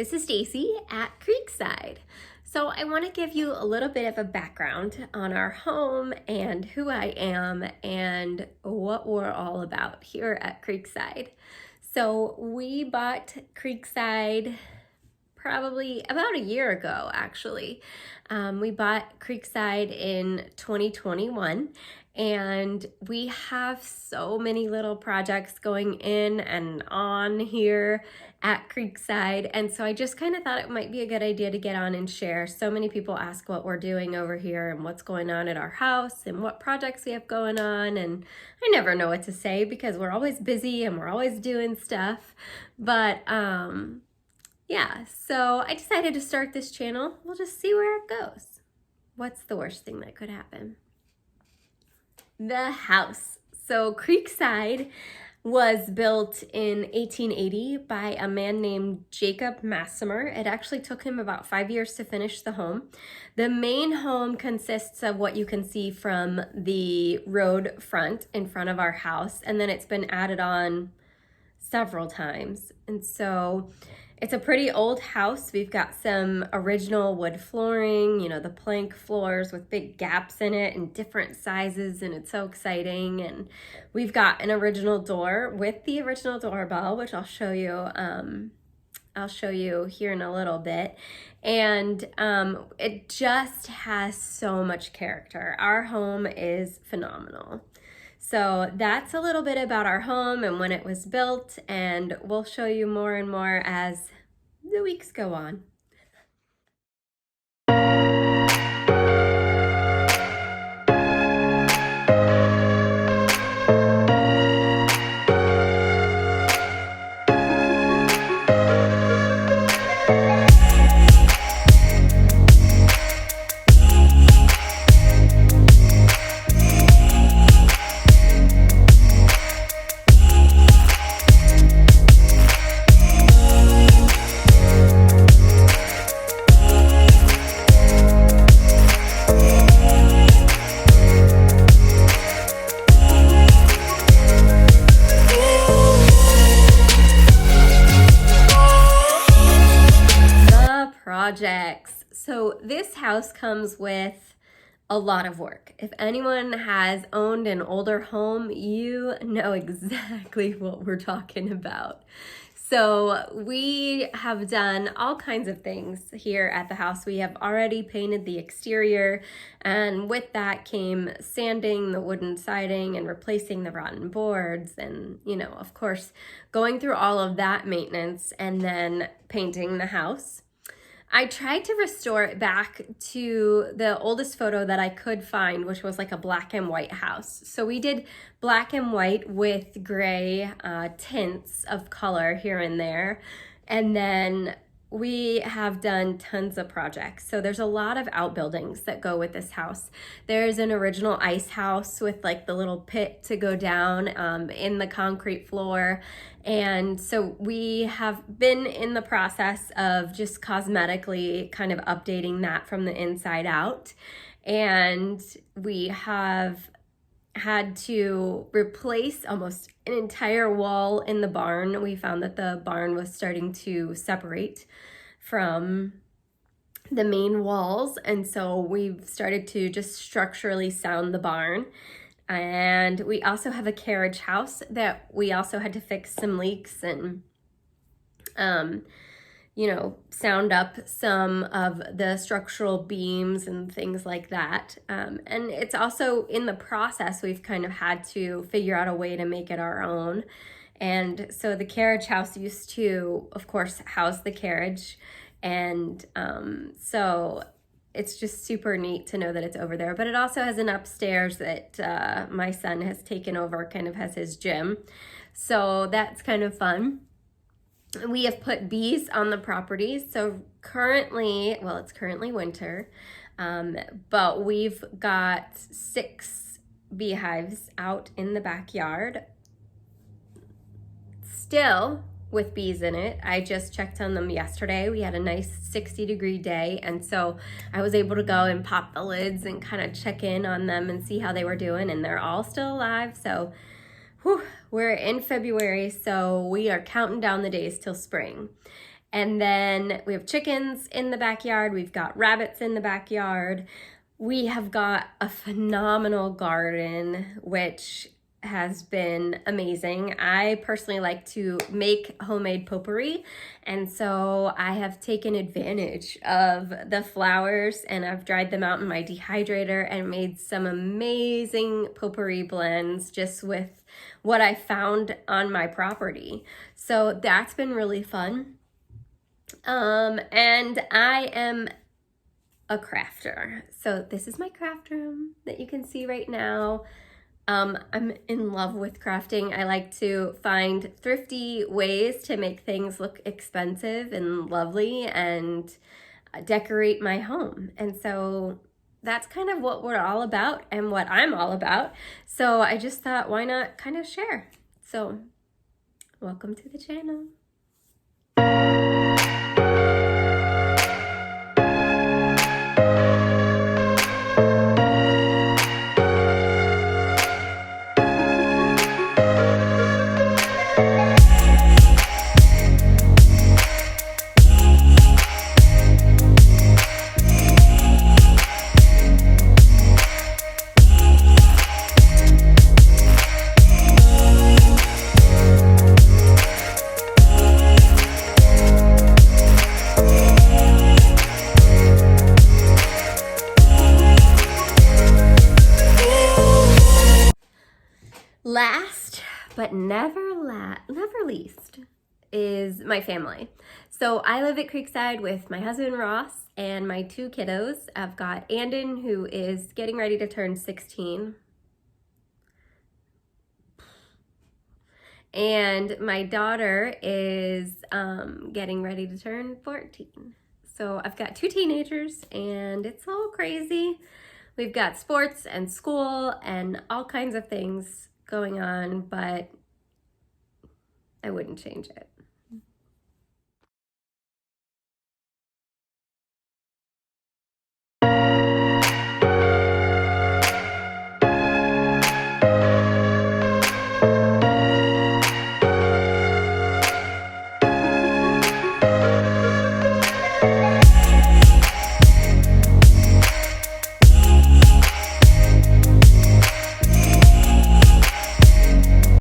This is Stacy at Creekside. So I want to give you a little bit of a background on our home and who I am and what we're all about here at Creekside. So we bought Creekside probably about a year ago, actually. We bought Creekside in 2021, and we have so many little projects going in and on here at Creekside, and so I just kind of thought it might be a good idea to get on and share. So many people ask what we're doing over here and what's going on at our house and what projects we have going on, and I never know what to say because we're always busy and we're always doing stuff, but yeah, so I decided to start this channel. We'll just see where it goes. What's the worst thing that could happen? The house. So Creekside was built in 1880 by a man named Jacob Massimer. It actually took him about 5 years to finish the home. The main home consists of what you can see from the road front in front of our house, and then it's been added on several times. And so it's a pretty old house. We've got some original wood flooring, you know, the plank floors with big gaps in it and different sizes, and it's so exciting. And we've got an original door with the original doorbell, which I'll show you. I'll show you here in a little bit. And it just has so much character. Our home is phenomenal. So that's a little bit about our home and when it was built, and we'll show you more and more as the weeks go on. Projects. So this house comes with a lot of work. If anyone has owned an older home, you know exactly what we're talking about. So we have done all kinds of things here at the house. We have already painted the exterior, and with that came sanding the wooden siding and replacing the rotten boards, and, you know, of course, going through all of that maintenance and then painting the house. I tried to restore it back to the oldest photo that I could find, which was like a black and white house. So we did black and white with gray tints of color here and there. And then we have done tons of projects. So there's a lot of outbuildings that go with this house. There's an original ice house with like the little pit to go down in the concrete floor. And so we have been in the process of just cosmetically kind of updating that from the inside out. And we have had to replace almost an entire wall in the barn. We found that the barn was starting to separate from the main walls, and so we've started to just structurally sound the barn. And we also have a carriage house that we also had to fix some leaks and you know, sound up some of the structural beams and things like that. And it's also in the process, we've kind of had to figure out a way to make it our own. And so the carriage house used to, of course, house the carriage. And so it's just super neat to know that it's over there. But it also has an upstairs that my son has taken over, kind of has his gym. So that's kind of fun. We have put bees on the property. So currently, well, it's currently winter, but we've got 6 beehives out in the backyard. Still with bees in it. I just checked on them yesterday. We had a nice 60-degree day, and so I was able to go and pop the lids and kind of check in on them and see how they were doing, and they're all still alive. So we're in February, so we are counting down the days till spring. And then we have chickens in the backyard. We've got rabbits in the backyard. We have got a phenomenal garden, which has been amazing. I personally like to make homemade potpourri, and so I have taken advantage of the flowers and I've dried them out in my dehydrator and made some amazing potpourri blends just with what I found on my property. So that's been really fun. And I am a crafter. So this is my craft room that you can see right now. I'm in love with crafting. I like to find thrifty ways to make things look expensive and lovely and decorate my home. And so that's kind of what we're all about and what I'm all about. So I just thought, why not kind of share? So welcome to the channel. Last but never least is my family. So I live at Creekside with my husband Ross and my 2 kiddos. I've got Andon, who is getting ready to turn 16. And my daughter is getting ready to turn 14. So I've got 2 teenagers and it's all crazy. We've got sports and school and all kinds of things going on, but I wouldn't change it.